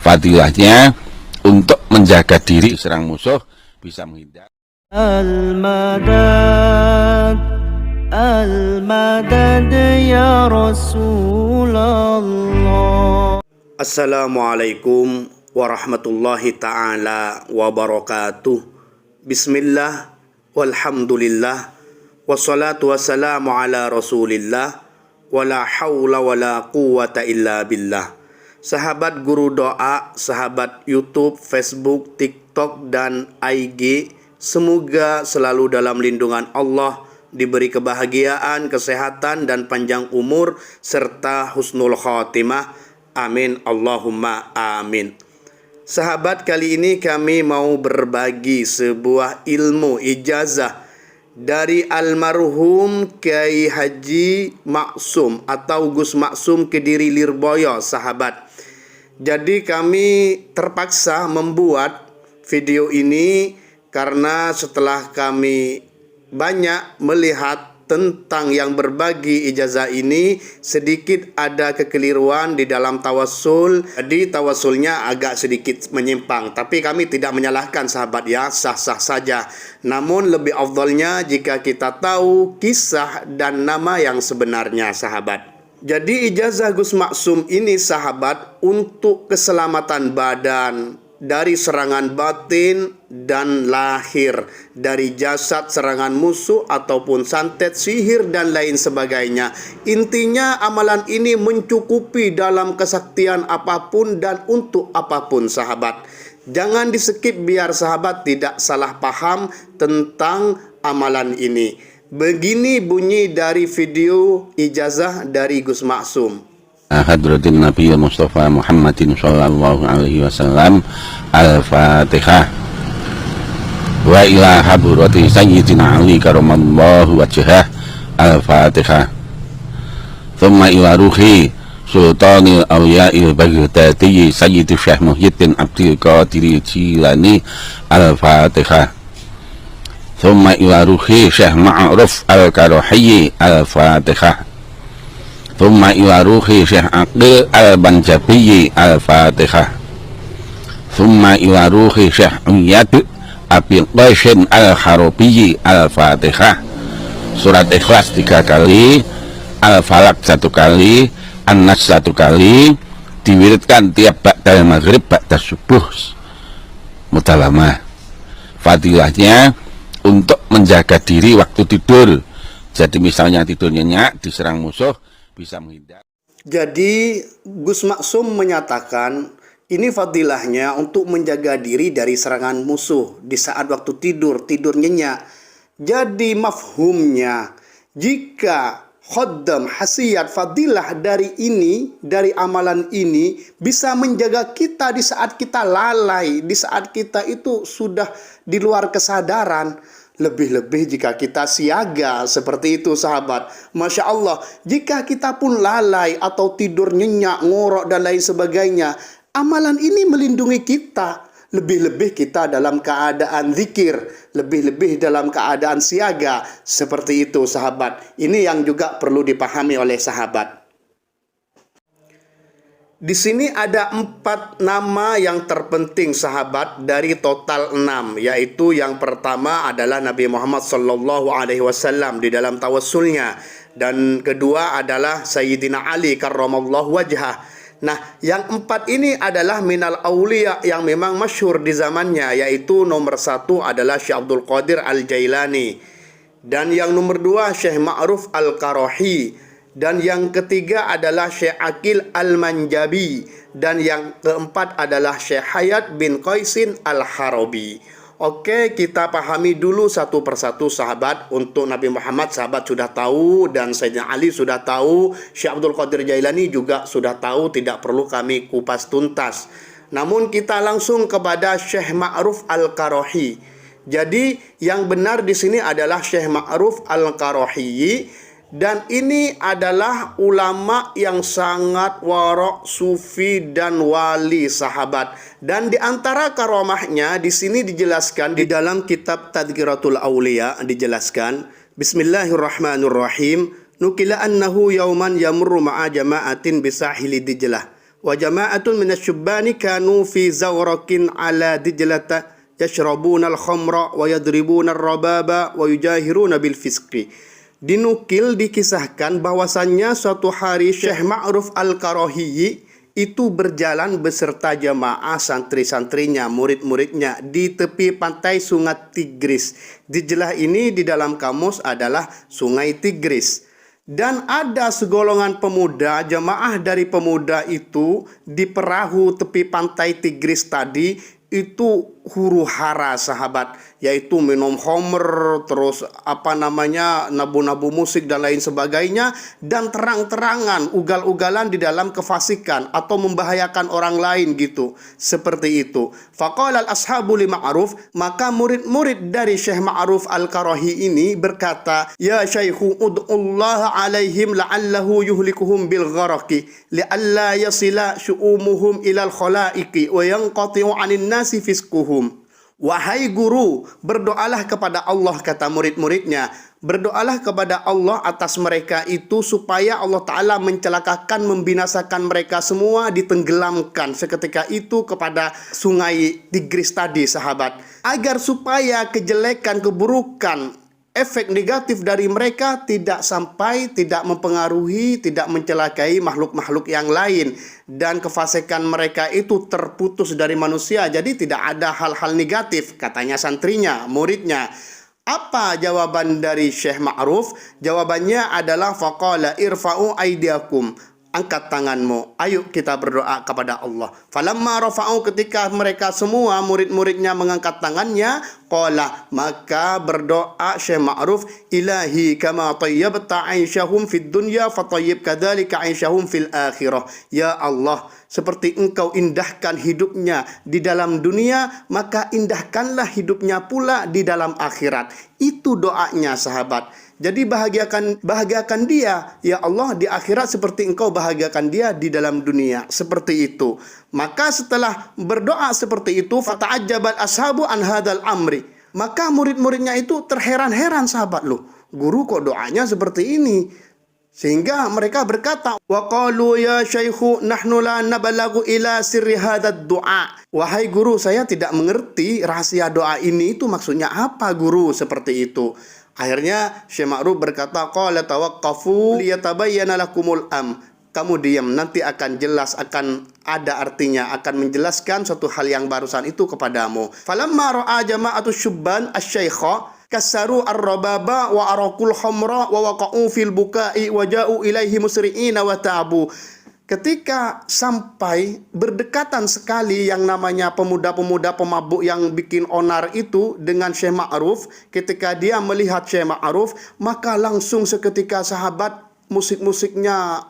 Fadilahnya untuk menjaga diri serang musuh, bisa menghindar. Al-Madad, Al-Madad ya Rasulullah. Assalamualaikum warahmatullahi ta'ala wabarakatuh. Bismillah, walhamdulillah, wassalatu wassalamu ala rasulillah, wala hawla wala quwata illa billah. Sahabat guru doa, sahabat YouTube, Facebook, TikTok, dan IG, semoga selalu dalam lindungan Allah, diberi kebahagiaan, kesehatan, dan panjang umur, serta husnul khotimah. Amin, Allahumma amin. Sahabat, kali ini kami mau berbagi sebuah ilmu ijazah dari almarhum Kiai Haji Maksum atau Gus Maksum Kediri Lirboyo, sahabat. Jadi kami terpaksa membuat video ini karena setelah kami banyak melihat tentang yang berbagi ijazah ini, sedikit ada kekeliruan di dalam tawasul. Jadi tawasulnya agak sedikit menyimpang, tapi kami tidak menyalahkan, sahabat, ya, sah-sah saja. Namun lebih afdalnya jika kita tahu kisah dan nama yang sebenarnya, sahabat. Jadi ijazah Gus Maksum ini, sahabat, untuk keselamatan badan dari serangan batin dan lahir, dari jasad serangan musuh ataupun santet, sihir, dan lain sebagainya. Intinya amalan ini mencukupi dalam kesaktian apapun dan untuk apapun, sahabat. Jangan di skip biar sahabat tidak salah paham tentang amalan ini. Begini bunyi dari video ijazah dari Gus Maksum. Hadratin Nabi Mustafa Muhammadin sallallahu alaihi wasallam. Al-Fatihah. Wa ila hadrati Sayyidina Ali karamallahu wajhah. Al-Fatihah. Thumma ila ruhi Sultanil Awliya'il Baghdadi Sayyidi Syekh Muhyiddin Abdul Qadir Jilani. Al-Fatihah. Thumma ila ruhi Syekh Ma'ruf Al-Karohi. Al-Fatihah. Thumma ila ruhi Syekh Aqil Al-Banjabi. Al-Fatihah. Thumma ila ruhi Syekh Uyyad Abi Qaisin Al-Harabi. Al-Fatihah. Surat Ikhlas 3 kali, Al-Falaq 1 kali, An-Nas 1 kali, diwiridkan tiap ba'dal maghrib, ba'dal subuh. Mutalamah. Fadilahnya untuk menjaga diri waktu tidur. Jadi misalnya tidur nyenyak, diserang musuh, bisa menghindar. Jadi Gus Maksum menyatakan ini fadilahnya untuk menjaga diri dari serangan musuh di saat waktu tidur nyenyak. Jadi mafhumnya, jika khaddam hasiat fadilah dari ini, dari amalan ini, bisa menjaga kita di saat kita lalai, di saat kita itu sudah di luar kesadaran. Lebih-lebih jika kita siaga seperti itu, sahabat. Masya Allah, jika kita pun lalai atau tidur nyenyak, ngorok, dan lain sebagainya, amalan ini melindungi kita. Lebih-lebih kita dalam keadaan zikir, lebih-lebih dalam keadaan siaga. Seperti itu, sahabat. Ini yang juga perlu dipahami oleh sahabat. Di sini ada 4 nama yang terpenting, sahabat, dari total 6, yaitu yang pertama adalah Nabi Muhammad sallallahu alaihi wasallam di dalam tawassulnya, dan kedua adalah Sayyidina Ali karramallahu wajhah. Nah, yang 4 ini adalah minal auliya yang memang masyhur di zamannya, yaitu nomor 1 adalah Syekh Abdul Qadir Al-Jailani, dan yang nomor 2 Syekh Ma'ruf Al-Karohi, dan yang ketiga adalah Syekh Aqil Al-Manjabi, dan yang keempat adalah Syekh Hayat bin Qaisin Al-Harabi. Oke, kita pahami dulu satu persatu, sahabat. Untuk Nabi Muhammad sahabat sudah tahu, dan Sayyidina Ali sudah tahu, Syekh Abdul Qadir Jailani juga sudah tahu, tidak perlu kami kupas tuntas. Namun kita langsung kepada Syekh Ma'ruf Al-Karohi. Jadi yang benar di sini adalah Syekh Ma'ruf Al-Karohi. Dan ini adalah ulama yang sangat warok, sufi, dan wali, sahabat. Dan di antara karomahnya di sini dijelaskan di dalam kitab Tadhkiratul Auliya, dijelaskan Bismillahirrahmanirrahim. Nukila annahu yauman yamurru ma'a jama'atin bisahili Dijlah Wa jama'atun minasyubbani kanu fi zawrakin ala dijlata yashrabuna al-khamra wa yadribuna ar-rababa wa yujahiruna bil fisqi. Dinukil, dikisahkan bahwasannya suatu hari Syekh Ma'ruf Al-Qarahiyyi itu berjalan beserta jamaah santri-santrinya, murid-muridnya di tepi pantai Sungai Tigris. Dijlah ini di dalam kamus adalah Sungai Tigris. Dan ada segolongan pemuda, jamaah dari pemuda itu di perahu tepi pantai Tigris tadi itu huru hara sahabat, yaitu minum khamr, terus nabu-nabu musik dan lain sebagainya, dan terang-terangan ugal-ugalan di dalam kefasikan atau membahayakan orang lain gitu, seperti itu. Faqala al-ashabu li Ma'ruf, maka murid-murid dari Syekh Ma'ruf Al-Qarahiyyi ini berkata, ya Syaikhu ud'ullaha alaihim la'allahu yuhlikuhum bil gharaqi li'alla yasila syu'umuhum ilal khalaiqi wa yanqati'u 'anin nasi fiskuhum. Wahai guru, berdoalah kepada Allah, kata murid-muridnya. Berdoalah kepada Allah atas mereka itu supaya Allah Ta'ala mencelakakan, membinasakan mereka semua, ditenggelamkan seketika itu kepada sungai Tigris tadi sahabat. Agar supaya kejelekan, keburukan, efek negatif dari mereka tidak mempengaruhi, tidak mencelakai makhluk-makhluk yang lain. Dan kefasikan mereka itu terputus dari manusia. Jadi tidak ada hal-hal negatif, katanya santrinya, muridnya. Apa jawaban dari Syekh Ma'ruf? Jawabannya adalah faqala irfa'u aydiakum. Angkat tanganmu, ayo kita berdoa kepada Allah. Falamma rafa'u, ketika mereka semua murid-muridnya mengangkat tangannya, qala, maka berdoa Syekh Ma'ruf, ilahi kama tayyabta 'aisyahum fid dunya fatayyib kadzalika 'aisyahum fil akhirah. Ya Allah, seperti engkau indahkan hidupnya di dalam dunia, maka indahkanlah hidupnya pula di dalam akhirat. Itu doanya sahabat. Jadi bahagiakan dia, ya Allah, di akhirat seperti engkau bahagiakan dia di dalam dunia. Seperti itu. Maka setelah berdoa seperti itu, fata'ajjabal ashabu an hadzal amri. Maka murid-muridnya itu terheran-heran sahabat, loh, guru kok doanya seperti ini? Sehingga mereka berkata, wa qalu ya syaikhu nahnu la nabalagu ila sirri hadzal du'a. Wahai guru, saya tidak mengerti rahasia doa ini itu maksudnya apa guru, seperti itu. Akhirnya Syekh Ma'ruf berkata, qala tawaqqafu liyatabayyana lakumul am. Kamu diam, nanti akan jelas, akan ada artinya, akan menjelaskan suatu hal yang barusan itu kepadamu. Falamma ra'a jama'atu syubban asy-syaikha kasaru ar-rababa wa arakul khamra wa waqa'u fil bukai wa ja'u ilaihi musri'ina wa ta'abu. Ketika sampai berdekatan sekali yang namanya pemuda-pemuda pemabuk yang bikin onar itu dengan Syekh Ma'ruf, ketika dia melihat Syekh Ma'ruf, maka langsung seketika sahabat musik-musiknya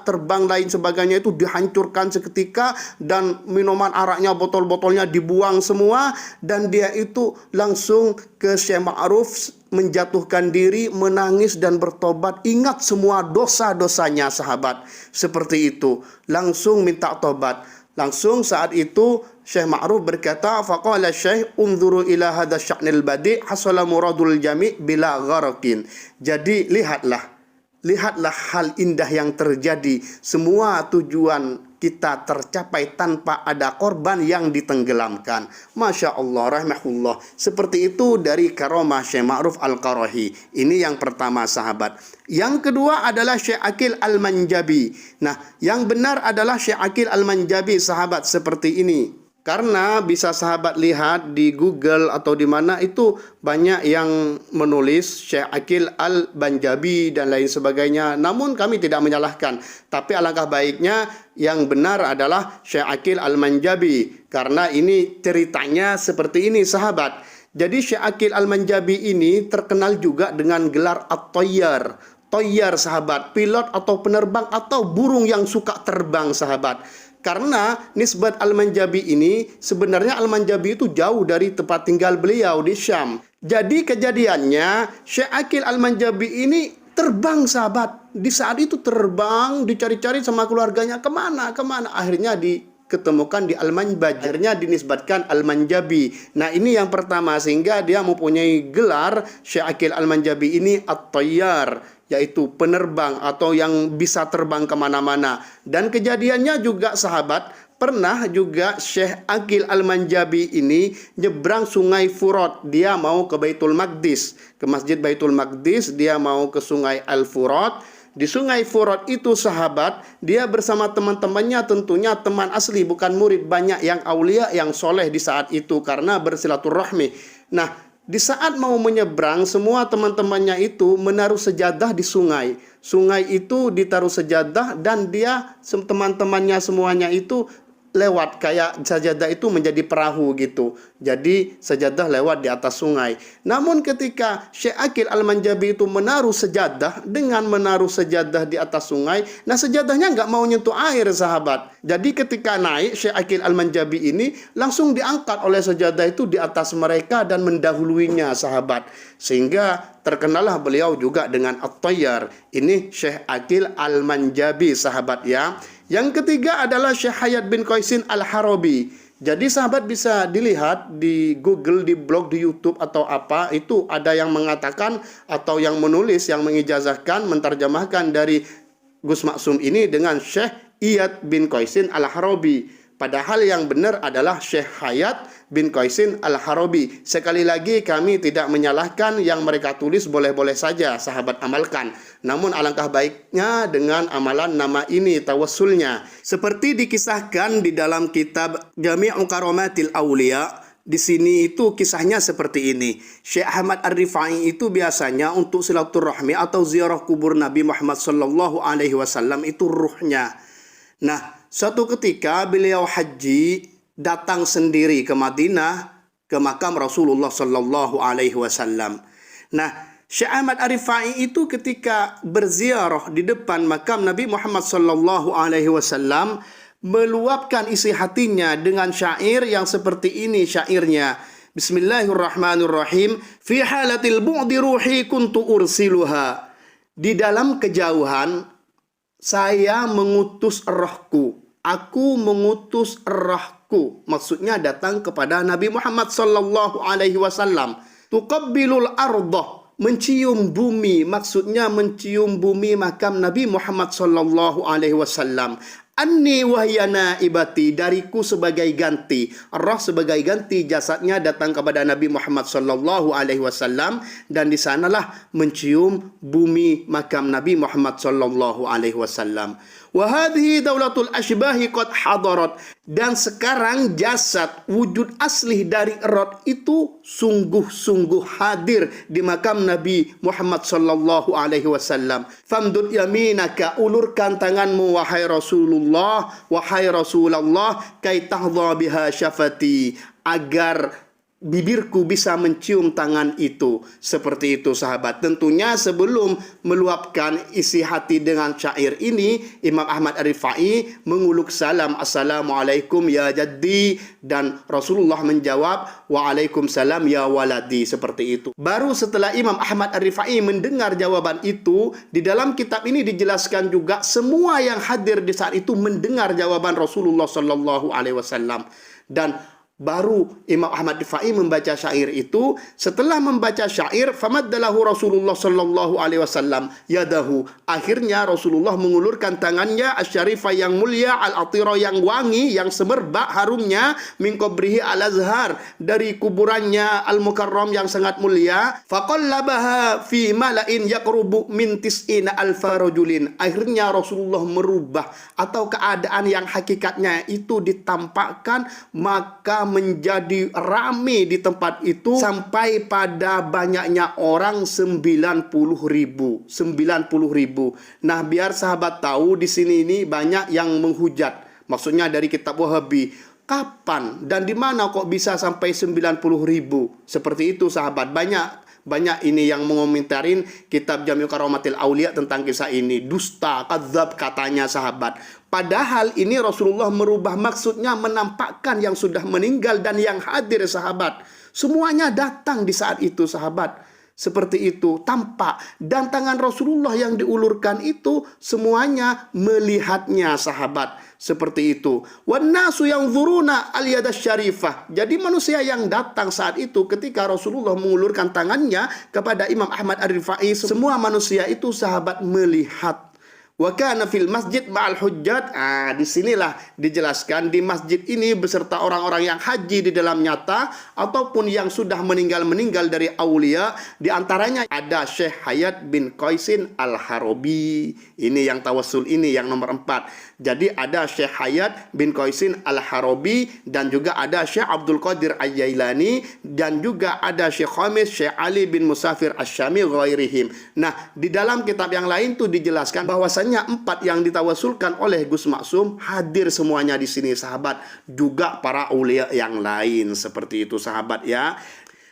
terbang lain sebagainya itu dihancurkan seketika, dan minuman araknya, botol-botolnya dibuang semua, dan dia itu langsung ke Syekh Ma'ruf menjatuhkan diri, menangis dan bertobat, ingat semua dosa-dosanya sahabat. Seperti itu, langsung minta tobat. Langsung saat itu Syekh Ma'ruf berkata, faqala Syekh unzuru ila hadha sya'nil badi' hasala muradul jami' bila gharaqin. Jadi lihatlah hal indah yang terjadi. Semua tujuan kita tercapai tanpa ada korban yang ditenggelamkan. Masya Allah, rahimahullah. Seperti itu dari karomah Syekh Ma'ruf Al-Qarahiyyi. Ini yang pertama sahabat. Yang kedua adalah Syekh Aqil Al-Manjabi. Nah, yang benar adalah Syekh Aqil Al-Manjabi sahabat, seperti ini. Karena bisa sahabat lihat di Google atau di mana itu banyak yang menulis Syekh Aqil Al-Manjabi dan lain sebagainya. Namun kami tidak menyalahkan. Tapi alangkah baiknya yang benar adalah Syekh Aqil Al-Manjabi. Karena ini ceritanya seperti ini sahabat. Jadi Syekh Aqil Al-Manjabi ini terkenal juga dengan gelar At-Tayyar. Tayyar sahabat, pilot atau penerbang atau burung yang suka terbang sahabat. Karena nisbat Al-Manjabi ini, sebenarnya Al-Manjabi itu jauh dari tempat tinggal beliau di Syam. Jadi kejadiannya Syekh Aqil Al-Manjabi ini terbang sahabat. Di saat itu terbang, dicari-cari sama keluarganya, kemana. Akhirnya diketemukan di Al-Manbaj. Akhirnya dinisbatkan Al-Manjabi. Nah, ini yang pertama, sehingga dia mempunyai gelar Syekh Aqil Al-Manjabi ini At-Tayyar, yaitu penerbang atau yang bisa terbang kemana-mana. Dan kejadiannya juga sahabat, pernah juga Syekh Aqil Al-Manjabi ini nyebrang sungai Furat. Dia mau ke Baitul Maqdis, ke Masjid Baitul Maqdis, dia mau ke sungai Al-Furat. Di sungai Furat itu sahabat, dia bersama teman-temannya, tentunya teman asli bukan murid, banyak yang aulia yang soleh di saat itu karena bersilaturahmi. Nah, di saat mau menyeberang, semua teman-temannya itu menaruh sejadah di sungai. Sungai itu ditaruh sejadah dan dia, teman-temannya semuanya itu lewat, kayak sajadah itu menjadi perahu gitu. Jadi sajadah lewat di atas sungai. Namun ketika Syekh Aqil Al-Manjabi itu menaruh sejadah, dengan menaruh sejadah di atas sungai, nah sejadahnya nggak mau nyentuh air sahabat. Jadi ketika naik, Syekh Aqil Al-Manjabi ini langsung diangkat oleh sejadah itu di atas mereka dan mendahuluinya sahabat. Sehingga terkenalah beliau juga dengan At-Tayyar. Ini Syekh Aqil Al-Manjabi sahabat ya. Yang ketiga adalah Syekh Hayat bin Qaisin Al-Harabi. Jadi sahabat bisa dilihat di Google, di blog, di YouTube atau apa, itu ada yang mengatakan atau yang menulis, yang mengijazahkan, menterjemahkan dari Gus Maksum ini dengan Syekh Iyad bin Qaisin Al-Harabi. Padahal yang benar adalah Syekh Hayat bin Qaisin Al-Harabi. Sekali lagi kami tidak menyalahkan, yang mereka tulis boleh-boleh saja sahabat amalkan. Namun alangkah baiknya dengan amalan nama ini, tawassulnya. Seperti dikisahkan di dalam kitab Jami'u Karamatil Aulia, di sini itu kisahnya seperti ini. Syekh Ahmad Ar-Rifai itu biasanya untuk silaturahmi atau ziarah kubur Nabi Muhammad SAW itu ruhnya. Nah, suatu ketika beliau haji, datang sendiri ke Madinah, ke makam Rasulullah SAW. Nah, Syekh Ahmad Ar-Rifai itu ketika berziarah di depan makam Nabi Muhammad SAW, meluapkan isi hatinya dengan syair yang seperti ini syairnya. Bismillahirrahmanirrahim. Fi halatil bu'di ruhi kuntu ursiluha. Di dalam kejauhan saya mengutus rohku. Aku mengutus rohku. Maksudnya datang kepada Nabi Muhammad SAW. Tuqabbilul ardah, mencium bumi. Maksudnya mencium bumi makam Nabi Muhammad SAW. Anni wahyana ibati, dariku sebagai ganti. Roh sebagai ganti jasadnya datang kepada Nabi Muhammad SAW, dan di sanalah mencium bumi makam Nabi Muhammad SAW. Wa hadhihi daulatul ashbahi qad hadarat, dan sekarang jasad wujud asli dari roh itu sungguh-sungguh hadir di makam Nabi Muhammad SAW. Famdud yaminaka, ulurkan tanganmu wahai Rasulullah, wahai Rasulullah, kai tahdha biha syafati, agar bibirku bisa mencium tangan itu. Seperti itu sahabat. Tentunya sebelum meluapkan isi hati dengan syair ini, Imam Ahmad Ar-Rifai menguluk salam, Assalamualaikum ya jaddi, dan Rasulullah menjawab, Waalaikumsalam ya waladi. Seperti itu. Baru setelah Imam Ahmad Ar-Rifai mendengar jawaban itu, di dalam kitab ini dijelaskan juga semua yang hadir di saat itu mendengar jawaban Rasulullah SAW. Dan baru Imam Ahmad Rifai membaca syair itu. Setelah membaca syair, famaddalahu Rasulullah SAW yadahu. Akhirnya Rasulullah mengulurkan tangannya asyarifah yang mulia, al-atira yang wangi, yang semerbak harumnya, min qabrihi al-azhar, dari kuburannya al-mukarram yang sangat mulia. Faqallabaha fi mala'in yaqrubu min tis'ina alfa rajulin. Akhirnya Rasulullah merubah atau keadaan yang hakikatnya itu ditampakkan, maka menjadi ramai di tempat itu sampai pada banyaknya orang 90.000. Nah, biar sahabat tahu di sini ini banyak yang menghujat. Maksudnya dari kitab Wahabi. Kapan dan di mana kok bisa sampai 90.000? Seperti itu sahabat. Banyak ini yang mengomentarin kitab Jami'u Karamatil Aulia tentang kisah ini. Dusta, kadzab katanya sahabat. Padahal ini Rasulullah merubah, maksudnya menampakkan yang sudah meninggal dan yang hadir sahabat. Semuanya datang di saat itu sahabat. seperti itu, tampak. Dan tangan Rasulullah yang diulurkan itu semuanya melihatnya, sahabat. Seperti itu. Wan nasu yanzuruna al-yadas syarifah. Jadi manusia yang datang saat itu ketika Rasulullah mengulurkan tangannya kepada Imam Ahmad Ar-Rifai, semua manusia itu, sahabat, melihat. Wa kana fil masjid ma'al hujjat. Disinilah dijelaskan di masjid ini beserta orang-orang yang haji di dalam nyata ataupun yang sudah meninggal dari aulia. Di antaranya ada Syekh Hayat bin Qaisin Al-Harabi. Ini yang tawassul ini yang nomor 4. Jadi ada Syekh Hayat bin Qaisin Al-Harabi dan juga ada Syekh Abdul Qadir Al-Jailani dan juga ada Syekh Khamis, Syekh Ali bin Musafir Asy-Syami ghairihim. Nah, di dalam kitab yang lain tuh dijelaskan bahwasanya 4 yang ditawasulkan oleh Gus Maksum hadir semuanya di sini, sahabat. Juga para aulia yang lain seperti itu, sahabat ya.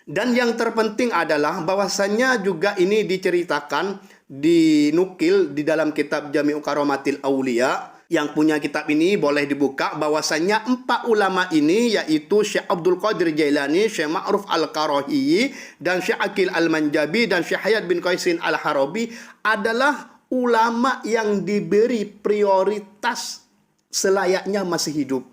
Dan yang terpenting adalah bahwasanya juga ini diceritakan, dinukil di dalam kitab Jami'u Karamatil Aulia. Yang punya kitab ini boleh dibuka bahwasanya 4 ulama ini yaitu Syekh Abdul Qadir Jailani, Syekh Ma'ruf Al-Karahi, dan Syekh Aqil Al-Manjabi dan Syekh Hayat bin Qaisin Al-Harabi adalah ulama yang diberi prioritas selayaknya masih hidup,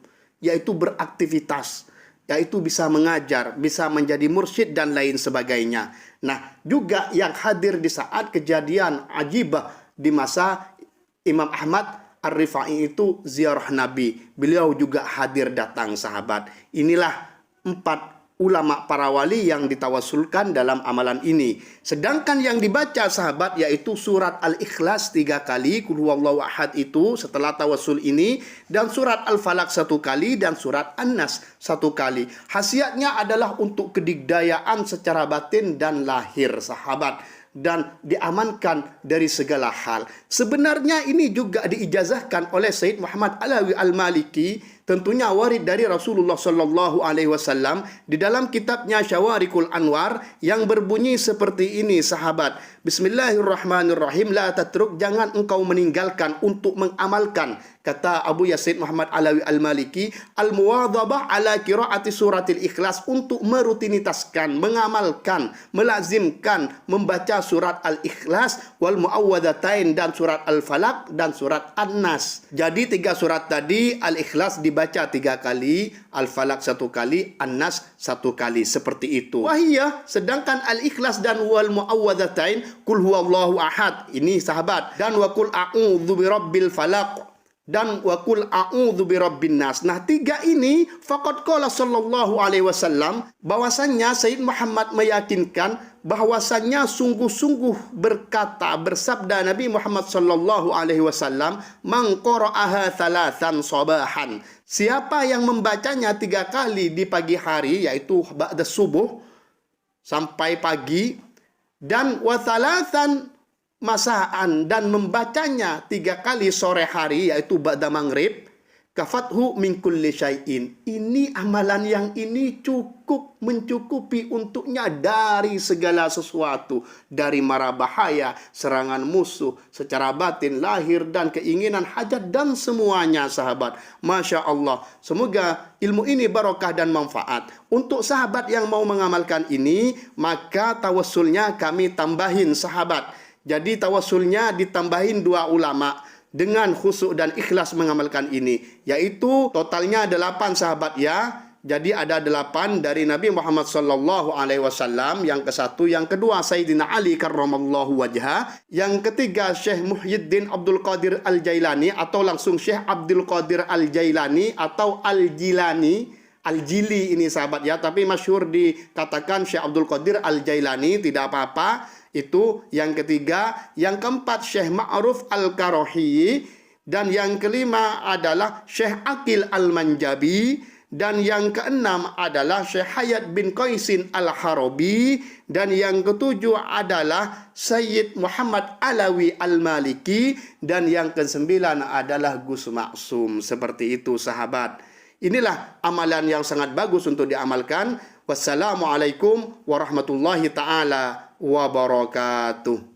yaitu beraktivitas, yaitu bisa mengajar, bisa menjadi mursyid dan lain sebagainya. Nah, juga yang hadir di saat kejadian ajibah di masa Imam Ahmad Ar-Rifai itu ziarah Nabi. Beliau juga hadir datang, sahabat. Inilah 4 ulama para wali yang ditawasulkan dalam amalan ini. Sedangkan yang dibaca, sahabat, yaitu surat Al-Ikhlas 3 kali, Qul huwallahu ahad itu setelah tawasul ini, dan surat Al-Falaq 1 kali, dan surat An-Nas 1 kali. Khasiatnya adalah untuk kedigdayaan secara batin dan lahir, sahabat, dan diamankan dari segala hal. Sebenarnya ini juga diijazahkan oleh Sayyid Muhammad Alawi Al-Maliki, tentunya warid dari Rasulullah Sallallahu Alaihi Wasallam di dalam kitabnya Syawarikul Anwar yang berbunyi seperti ini, sahabat. Bismillahirrahmanirrahim. La tatruk, jangan engkau meninggalkan untuk mengamalkan, kata Abu Yazid Muhammad Alawi Al-Maliki, al-muwadhabah ala qiraati suratil Ikhlas, untuk merutinitaskan, mengamalkan, melazimkan membaca surat Al-Ikhlas, wal muawwadatain, dan surat Al-Falaq, dan surat An-Nas. Jadi 3 surat tadi, Al-Ikhlas dibaca 3 kali, Al-Falaq 1 kali, An-Nas 1 kali, seperti itu. Wahiyah, sedangkan Al-Ikhlas dan wal muawwadatain, Qul huwallahu ahad, ini, sahabat, dan wa qul a'udzu birabbil falaq, dan wa qul a'udzu birabbin nas. Nah, 3 ini faqad qala sallallahu alaihi wasallam, bahwasannya Sayyid Muhammad meyakinkan bahwasannya sungguh-sungguh berkata, bersabda Nabi Muhammad sallallahu alaihi wasallam, man qara'aha thalathan sabahan, siapa yang membacanya 3 kali di pagi hari, yaitu ba'da subuh sampai pagi, dan wa thalathan masaan, dan membacanya 3 kali sore hari, yaitu ba'da maghrib, kafathu min kulli syai'in. Ini amalan yang ini cukup mencukupi untuknya dari segala sesuatu, dari mara bahaya, serangan musuh secara batin, lahir, dan keinginan hajat, dan semuanya, sahabat. Masya Allah. Semoga ilmu ini barokah dan manfaat. Untuk sahabat yang mau mengamalkan ini, maka tawassulnya kami tambahin, sahabat. Jadi tawassulnya ditambahin 2 ulama dengan khusyuk dan ikhlas mengamalkan ini, yaitu totalnya 8, sahabat ya. Jadi ada 8 dari Nabi Muhammad sallallahu alaihi wasallam, yang ke-1, yang kedua Sayyidina Ali karramallahu wajhah, yang ketiga Syekh Muhyiddin Abdul Qadir Al-Jailani, atau langsung Syekh Abdul Qadir Al-Jailani atau Al-Jilani, Al-Jili ini, sahabat ya, tapi masyhur dikatakan Syekh Abdul Qadir Al-Jailani, tidak apa-apa. Itu yang ketiga. Yang keempat Syekh Ma'ruf Al-Karahi, dan yang kelima adalah Syekh Aqil Al-Manjabi, dan yang keenam adalah Syekh Hayat bin Qaisin Al-Harabi, dan yang ketujuh adalah Sayyid Muhammad Alawi Al-Maliki, dan yang kesembilan adalah Gus Maksum. Seperti itu, sahabat. Inilah amalan yang sangat bagus untuk diamalkan. Wassalamualaikum warahmatullahi ta'ala wabarakatuh.